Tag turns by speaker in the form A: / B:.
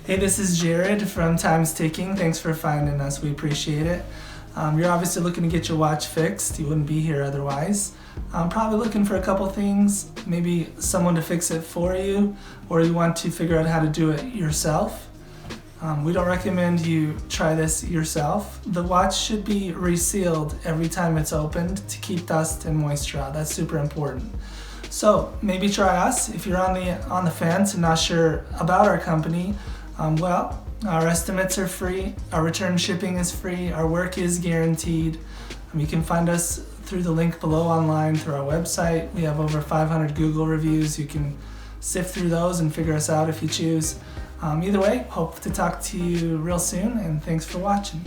A: Hey, this is Jared from Time's Ticking. Thanks for finding us. We appreciate it. You're obviously looking to get your watch fixed. You wouldn't be here otherwise. I'm probably looking for a couple things, maybe someone to fix it for you, or you want to figure out how to do it yourself. We don't recommend you try this yourself. The watch should be resealed every time it's opened to keep dust and moisture out. That's super important. So maybe try us. If you're on the fence and not sure about our company, our estimates are free, our return shipping is free, our work is guaranteed. You can find us through the link below online through our website. We have over 500 Google reviews. You can sift through those and figure us out if you choose. Either way, hope to talk to you real soon, and thanks for watching.